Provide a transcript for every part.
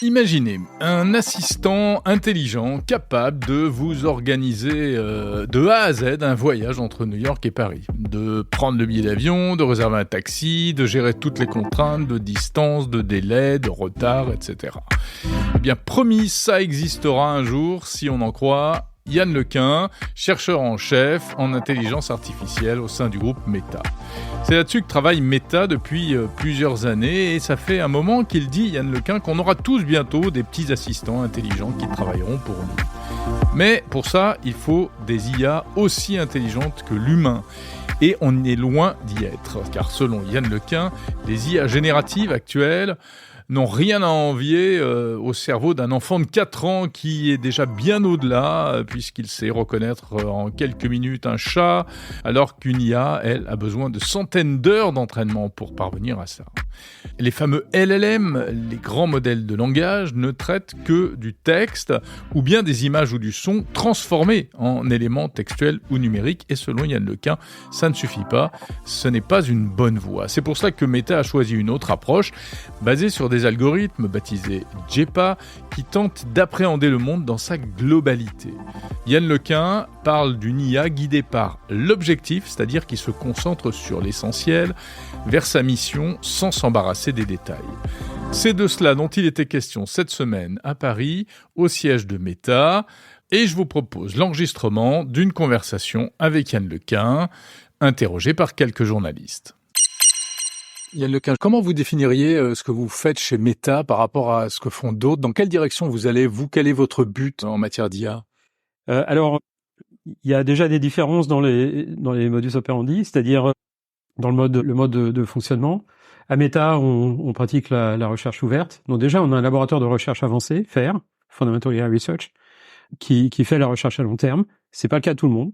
Imaginez un assistant intelligent capable de vous organiser de A à Z un voyage entre New York et Paris. De prendre le billet d'avion, de réserver un taxi, de gérer toutes les contraintes de distance, de délai, de retard, etc. Eh bien, promis, ça existera un jour si on en croit Yann Lequin, chercheur en chef en intelligence artificielle au sein du groupe Meta. C'est là-dessus que travaille Meta depuis plusieurs années et ça fait un moment qu'il dit, Yann Lequin, qu'on aura tous bientôt des petits assistants intelligents qui travailleront pour nous. Mais pour ça, il faut des IA aussi intelligentes que l'humain. Et on est loin d'y être, car selon Yann Lequin, les IA génératives actuelles n'ont rien à envier au cerveau d'un enfant de 4 ans qui est déjà bien au-delà, puisqu'il sait reconnaître en quelques minutes un chat, alors qu'une IA, elle, a besoin de centaines d'heures d'entraînement pour parvenir à ça. Les fameux LLM, les grands modèles de langage, ne traitent que du texte, ou bien des images ou du son transformés en éléments textuels ou numériques, et selon Yann Lequin, ça ne suffit pas, ce n'est pas une bonne voie. C'est pour ça que Meta a choisi une autre approche, basée sur des algorithmes baptisés JEPA qui tentent d'appréhender le monde dans sa globalité. Yann Lequin parle d'une IA guidée par l'objectif, c'est-à-dire qui se concentre sur l'essentiel, vers sa mission sans s'embarrasser des détails. C'est de cela dont il était question cette semaine à Paris, au siège de Meta, et je vous propose l'enregistrement d'une conversation avec Yann Lequin, interrogé par quelques journalistes. Yann Lequin, comment vous définiriez ce que vous faites chez Meta par rapport à ce que font d'autres? Dans quelle direction vous allez, vous? Quel est votre but en matière d'IA? Alors, il y a déjà des différences dans les modus operandi, c'est-à-dire dans le mode de fonctionnement. À Meta, on pratique la recherche ouverte. Donc déjà, on a un laboratoire de recherche avancé, FAIR, Fundamental AI Research, qui fait la recherche à long terme. C'est pas le cas de tout le monde.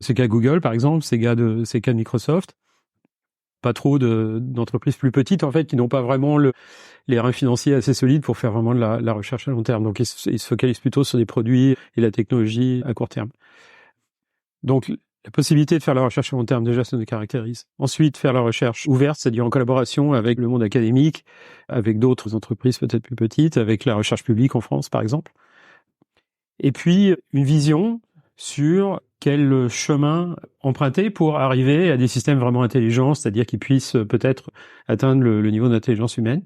C'est le cas de Google, par exemple, c'est le cas de Microsoft. Pas trop d'entreprises plus petites, en fait, qui n'ont pas vraiment les reins financiers assez solides pour faire vraiment de la recherche à long terme. Donc, ils se focalisent plutôt sur des produits et la technologie à court terme. Donc, la possibilité de faire la recherche à long terme, déjà, ça nous caractérise. Ensuite, faire la recherche ouverte, c'est-à-dire en collaboration avec le monde académique, avec d'autres entreprises peut-être plus petites, avec la recherche publique en France, par exemple. Et puis, une vision sur quel chemin emprunter pour arriver à des systèmes vraiment intelligents, c'est-à-dire qui puissent peut-être atteindre le niveau d'intelligence humaine.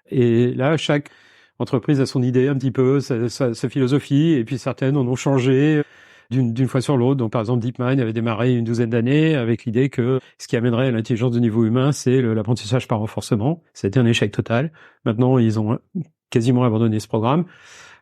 Et là, chaque entreprise a son idée un petit peu, sa philosophie, et puis certaines en ont changé d'une fois sur l'autre. Donc par exemple, DeepMind avait démarré une 12aine d'années avec l'idée que ce qui amènerait à l'intelligence de niveau humain, c'est l'apprentissage par renforcement. Ça a été un échec total. Maintenant, ils ont quasiment abandonné ce programme.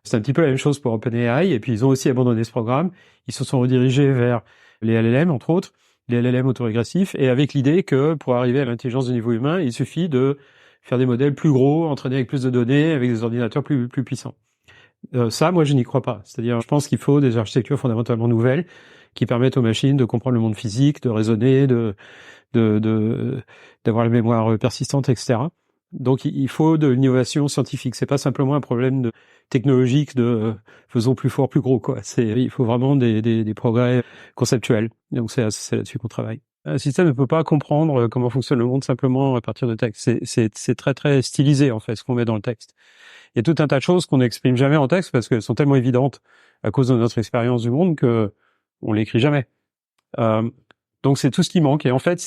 C'est un petit peu la même chose pour OpenAI, et puis ils ont aussi abandonné ce programme. Ils se sont redirigés vers les LLM, entre autres, les LLM autorégressifs, et avec l'idée que pour arriver à l'intelligence de niveau humain, il suffit de faire des modèles plus gros, entraînés avec plus de données, avec des ordinateurs plus puissants. Ça, moi, je n'y crois pas. C'est-à-dire, je pense qu'il faut des architectures fondamentalement nouvelles qui permettent aux machines de comprendre le monde physique, de raisonner, d'avoir la mémoire persistante, etc. Donc, il faut de l'innovation scientifique. C'est pas simplement un problème technologique de faisons plus fort, plus gros, quoi. Il faut vraiment des progrès conceptuels. Donc, c'est là-dessus qu'on travaille. Un système ne peut pas comprendre comment fonctionne le monde simplement à partir de texte. C'est très, très stylisé, en fait, ce qu'on met dans le texte. Il y a tout un tas de choses qu'on n'exprime jamais en texte parce qu'elles sont tellement évidentes à cause de notre expérience du monde que on l'écrit jamais. Donc, c'est tout ce qui manque. Et en fait,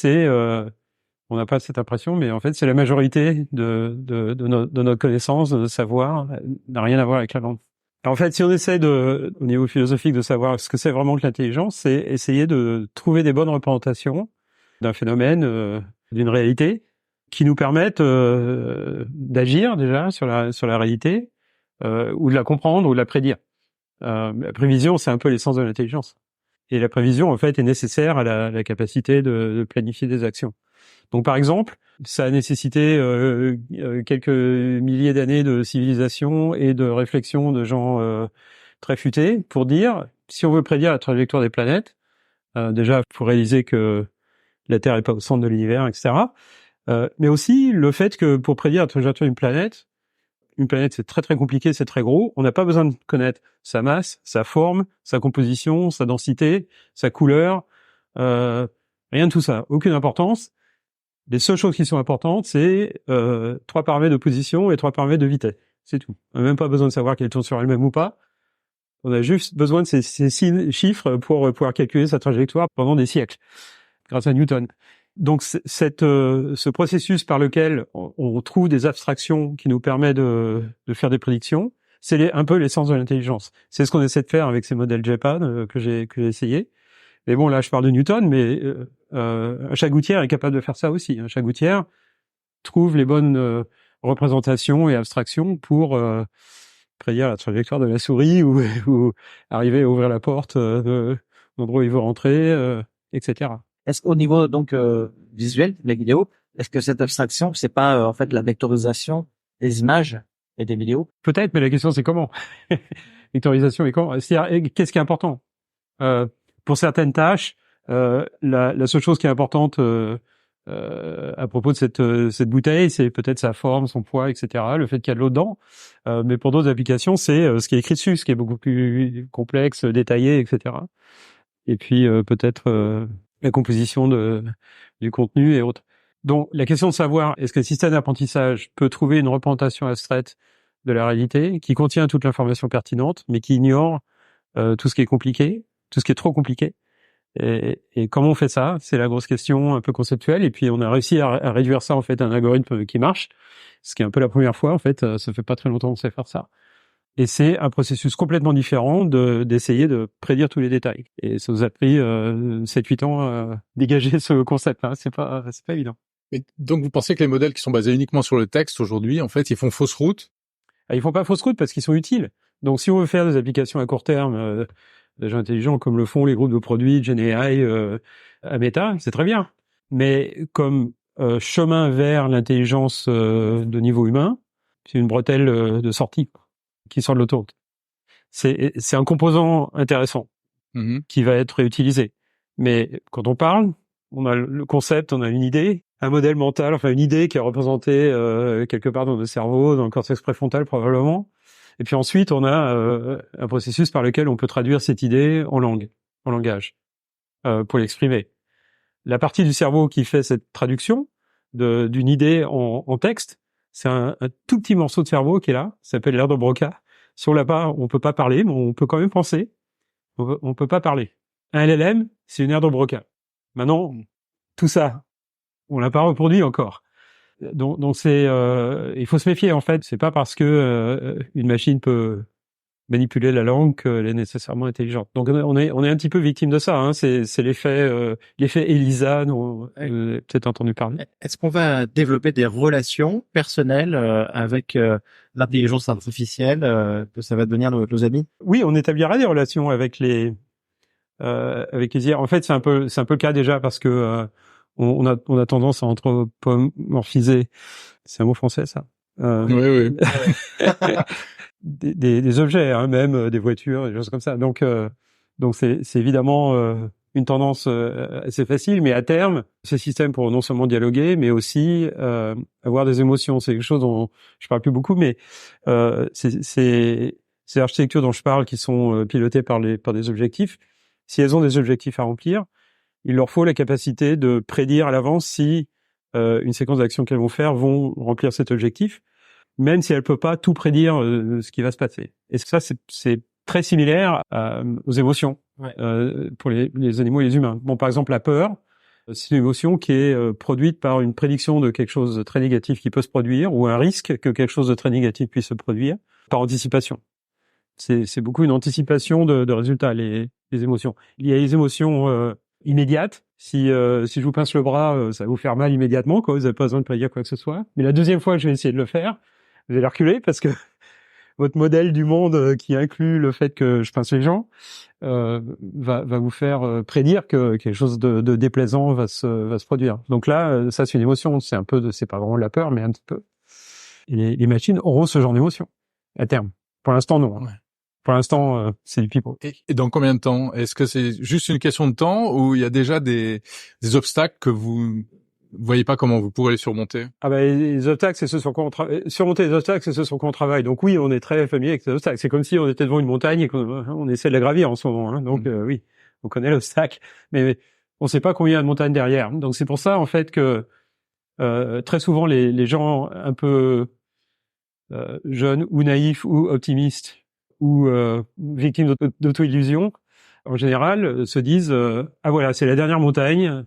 on n'a pas cette impression, mais en fait, c'est la majorité de notre connaissance, de notre savoir, n'a rien à voir avec la langue. En fait, si on essaie au niveau philosophique de savoir ce que c'est vraiment que l'intelligence, c'est essayer de trouver des bonnes représentations d'un phénomène, d'une réalité, qui nous permettent d'agir déjà sur la réalité, ou de la comprendre, ou de la prédire. La prévision, c'est un peu l'essence de l'intelligence. Et la prévision, en fait, est nécessaire à la capacité de planifier des actions. Donc, par exemple, ça a nécessité quelques milliers d'années de civilisation et de réflexion de gens très futés pour dire, si on veut prédire la trajectoire des planètes, déjà, il faut réaliser que la Terre n'est pas au centre de l'univers, etc. Mais aussi le fait que pour prédire la trajectoire d'une planète, c'est très très compliqué, c'est très gros. On n'a pas besoin de connaître sa masse, sa forme, sa composition, sa densité, sa couleur, rien de tout ça, aucune importance. Les seules choses qui sont importantes, c'est 3 paramètres de position et 3 paramètres de vitesse. C'est tout. On n'a même pas besoin de savoir qu'elle tourne sur elle-même ou pas. On a juste besoin de ces 6 chiffres pour pouvoir calculer sa trajectoire pendant des siècles, grâce à Newton. Donc ce processus par lequel on trouve des abstractions qui nous permet de faire des prédictions, c'est un peu l'essence de l'intelligence. C'est ce qu'on essaie de faire avec ces modèles JPAN que j'ai essayé. Mais bon, là, je parle de Newton, mais un chagoutière est capable de faire ça aussi. Un chagoutière trouve les bonnes représentations et abstractions pour prédire la trajectoire de la souris ou arriver à ouvrir la porte de l'endroit où il veut rentrer, etc. Est-ce qu'au niveau donc visuel, les vidéos, est-ce que cette abstraction, c'est pas en fait la vectorisation des images et des vidéos? Peut-être, mais la question c'est comment. Vectorisation et comment. C'est-à-dire, qu'est-ce qui est important pour certaines tâches, la seule chose qui est importante à propos de cette bouteille, c'est peut-être sa forme, son poids, etc., le fait qu'il y a de l'eau dedans. Mais pour d'autres applications, c'est ce qui est écrit dessus, ce qui est beaucoup plus complexe, détaillé, etc. Et puis peut-être la composition du contenu et autres. Donc la question de savoir est-ce que le système d'apprentissage peut trouver une représentation abstraite de la réalité qui contient toute l'information pertinente, mais qui ignore tout ce qui est compliqué, tout ce qui est trop compliqué. Et comment on fait ça? C'est la grosse question un peu conceptuelle. Et puis on a réussi à réduire ça en fait à un algorithme qui marche, ce qui est un peu la première fois en fait. Ça fait pas très longtemps qu'on sait faire ça. Et c'est un processus complètement différent d'essayer de prédire tous les détails. Et ça nous a pris 7-8 ans à dégager ce concept. Hein. C'est pas évident. Et donc vous pensez que les modèles qui sont basés uniquement sur le texte aujourd'hui, en fait, ils font fausse route? Ils font pas fausse route parce qu'ils sont utiles. Donc si on veut faire des applications à court terme, des gens intelligents comme le font les groupes de produits, GenAI, à Meta, c'est très bien. Mais comme chemin vers l'intelligence de niveau humain, c'est une bretelle de sortie qui sort de l'autoroute. C'est un composant intéressant qui va être réutilisé. Mais quand on parle, on a le concept, on a une idée, un modèle mental, enfin une idée qui est représentée quelque part dans le cerveau, dans le cortex préfrontal probablement. Et puis ensuite, on a un processus par lequel on peut traduire cette idée en langage, pour l'exprimer. La partie du cerveau qui fait cette traduction d'une idée en texte, c'est un tout petit morceau de cerveau qui est là, ça s'appelle l'aire de Broca. Si on l'a pas, on peut pas parler, mais on peut quand même penser. On peut pas parler. Un LLM, c'est une aire de Broca. Maintenant, tout ça, on l'a pas reproduit encore. Donc c'est, il faut se méfier en fait. C'est pas parce que une machine peut manipuler la langue qu'elle est nécessairement intelligente. Donc on est un petit peu victime de ça. Hein. C'est l'effet ELIZA, dont vous avez peut-être entendu parler. Est-ce qu'on va développer des relations personnelles avec l'intelligence artificielle, que ça va devenir nos amis? Oui, on établira des relations avec les IA. En fait, c'est un peu le cas déjà parce que on a tendance à anthropomorphiser. C'est un mot français, ça. Oui. des objets, hein, même des voitures, des choses comme ça. Donc c'est évidemment une tendance assez facile, mais à terme, ces systèmes pourront non seulement dialoguer, mais aussi avoir des émotions. C'est quelque chose dont je parle plus beaucoup, mais ces architectures dont je parle, qui sont pilotées par des objectifs, si elles ont des objectifs à remplir, il leur faut la capacité de prédire à l'avance si une séquence d'actions qu'elles vont faire vont remplir cet objectif, même si elle peut pas tout prédire ce qui va se passer. Et ça, c'est très similaire aux émotions pour les animaux et les humains. Bon, par exemple, la peur, c'est une émotion qui est produite par une prédiction de quelque chose de très négatif qui peut se produire, ou un risque que quelque chose de très négatif puisse se produire, par anticipation. C'est beaucoup une anticipation de résultats, les émotions. Il y a les émotions immédiates. Si je vous pince le bras, ça va vous faire mal immédiatement, quoi. Vous n'avez pas besoin de prédire quoi que ce soit. Mais la deuxième fois que je vais essayer de le faire, vous allez reculer parce que votre modèle du monde qui inclut le fait que je pince les gens va vous faire prédire que quelque chose de déplaisant va se produire. Donc là, ça c'est une émotion. C'est pas vraiment la peur, mais un petit peu. Et les machines auront ce genre d'émotion à terme. Pour l'instant, non. Hein. Ouais. Pour l'instant, c'est du pipeau. Et dans combien de temps? Est-ce que c'est juste une question de temps ou il y a déjà des obstacles que vous voyez pas comment vous pourrez les surmonter? Ah ben les obstacles, c'est ceux sur quoi on travaille. Surmonter les obstacles, c'est ceux sur quoi on travaille. Donc oui, on est très familier avec ces obstacles. C'est comme si on était devant une montagne et qu'on essaie de la gravir en ce moment. Hein. Donc oui, on connaît l'obstacle, mais on sait pas combien il y a de montagnes derrière. Donc c'est pour ça en fait que très souvent les gens un peu jeunes ou naïfs ou optimistes ou victimes d'auto-illusion, en général, se disent ah voilà, c'est la dernière montagne,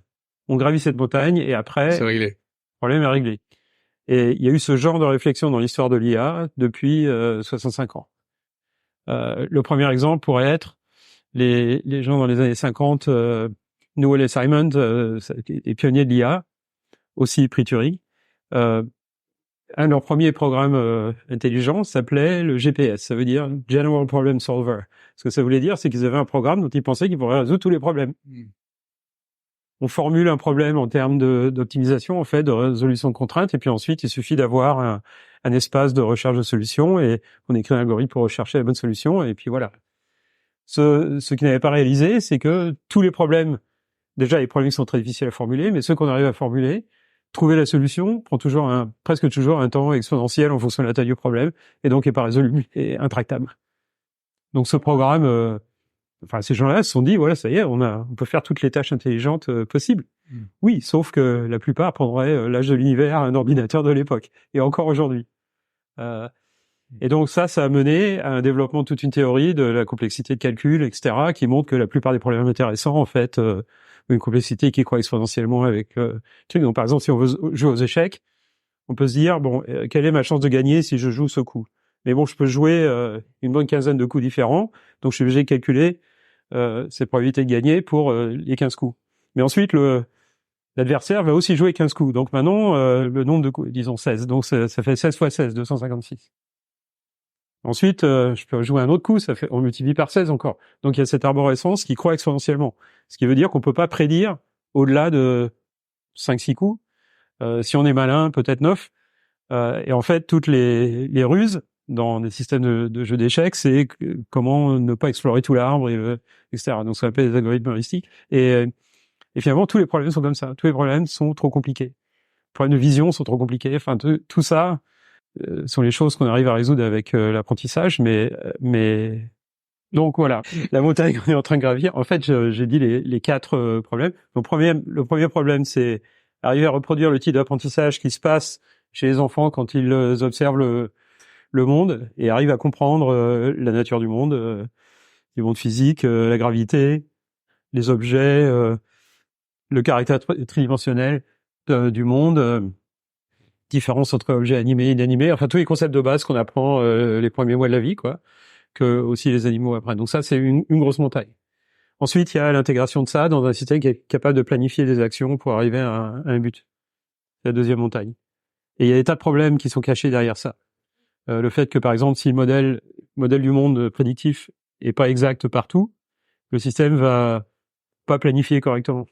on gravit cette montagne et après, c'est réglé. Le problème est réglé. Et il y a eu ce genre de réflexion dans l'histoire de l'IA depuis 65 ans. Le premier exemple pourrait être les gens dans les années 50, Newell et Simon, les pionniers de l'IA, aussi pris Turing. Un de leurs premiers programmes intelligents s'appelait le GPS, ça veut dire General Problem Solver. Ce que ça voulait dire, c'est qu'ils avaient un programme dont ils pensaient qu'ils pourraient résoudre tous les problèmes. On formule un problème en termes d'optimisation, en fait, de résolution de contraintes, et puis ensuite, il suffit d'avoir un espace de recherche de solutions, et on écrit un algorithme pour rechercher la bonne solution, et puis voilà. Ce qu'ils n'avaient pas réalisé, c'est que tous les problèmes, déjà les problèmes qui sont très difficiles à formuler, mais ceux qu'on arrive à formuler, trouver la solution prend presque toujours un temps exponentiel en fonction de la taille du problème, et donc n'est pas résolu et intractable. Donc ce programme, ces gens-là se sont dit, voilà, ça y est, on peut faire toutes les tâches intelligentes possibles. Oui, sauf que la plupart prendraient l'âge de l'univers à un ordinateur de l'époque, et encore aujourd'hui. Et donc ça a mené à un développement de toute une théorie de la complexité de calcul, etc., qui montre que la plupart des problèmes intéressants, en fait, ont une complexité qui croît exponentiellement avec truc. Donc par exemple, si on veut jouer aux échecs, on peut se dire, bon, quelle est ma chance de gagner si je joue ce coup? Mais bon, je peux jouer une bonne quinzaine de coups différents, donc je suis obligé de calculer cette probabilité de gagner pour les 15 coups. Mais ensuite, l'adversaire va aussi jouer 15 coups. Donc maintenant, le nombre de coups, disons 16. Donc ça fait 16 fois 16, 256. Ensuite, je peux jouer un autre coup, on multiplie par 16 encore. Donc il y a cette arborescence qui croît exponentiellement. Ce qui veut dire qu'on peut pas prédire au-delà de 5-6 coups. Si on est malin, peut-être 9. Et en fait, toutes les ruses dans des systèmes de jeux d'échecs, c'est comment ne pas explorer tout l'arbre, etc. Donc, ça s'appelle des algorithmes heuristiques. Et finalement, tous les problèmes sont comme ça. Tous les problèmes sont trop compliqués. Les problèmes de vision sont trop compliqués. Enfin, tout ça sont les choses qu'on arrive à résoudre avec l'apprentissage. Mais donc voilà, la montagne qu'on est en train de gravir. En fait, j'ai dit les 4 problèmes. Le premier problème, c'est arriver à reproduire le type d'apprentissage qui se passe chez les enfants quand ils observent le monde et arrivent à comprendre la nature du monde physique, la gravité, les objets, le caractère tridimensionnel du monde, différence entre objets animés et inanimés, enfin tous les concepts de base qu'on apprend les premiers mois de la vie, quoi, que aussi les animaux apprennent. Donc ça, c'est une grosse montagne. Ensuite, il y a l'intégration de ça dans un système qui est capable de planifier des actions pour arriver à un but. C'est la deuxième montagne. Et il y a des tas de problèmes qui sont cachés derrière ça. Le fait que, par exemple, si le modèle du monde prédictif est pas exact partout, le système va pas planifier correctement.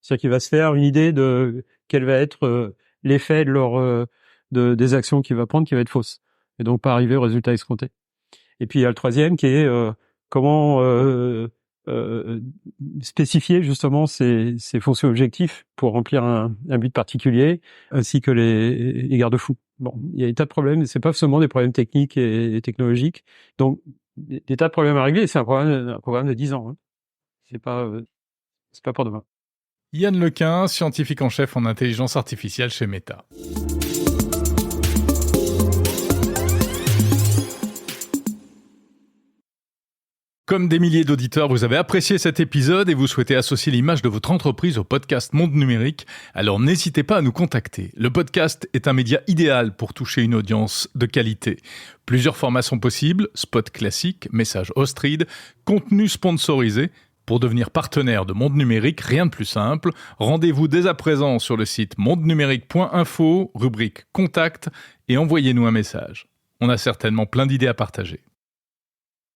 C'est-à-dire qu'il va se faire une idée de quel va être l'effet des actions qu'il va prendre qui va être fausse. Et donc pas arriver au résultat escompté. Et puis il y a le troisième qui est comment spécifier justement ces fonctions objectifs pour remplir un but particulier, ainsi que les garde-fous. Bon, il y a des tas de problèmes, c'est pas seulement des problèmes techniques et technologiques. Donc des tas de problèmes à régler, c'est un programme de 10 ans. Hein. C'est pas pour demain. Yann Lequin, scientifique en chef en intelligence artificielle chez Meta. Comme des milliers d'auditeurs, vous avez apprécié cet épisode et vous souhaitez associer l'image de votre entreprise au podcast Monde Numérique, alors n'hésitez pas à nous contacter. Le podcast est un média idéal pour toucher une audience de qualité. Plusieurs formats sont possibles, spot classique, message host read, contenu sponsorisé. Pour devenir partenaire de Monde Numérique, rien de plus simple. Rendez-vous dès à présent sur le site mondenumérique.info, rubrique Contact, et envoyez-nous un message. On a certainement plein d'idées à partager.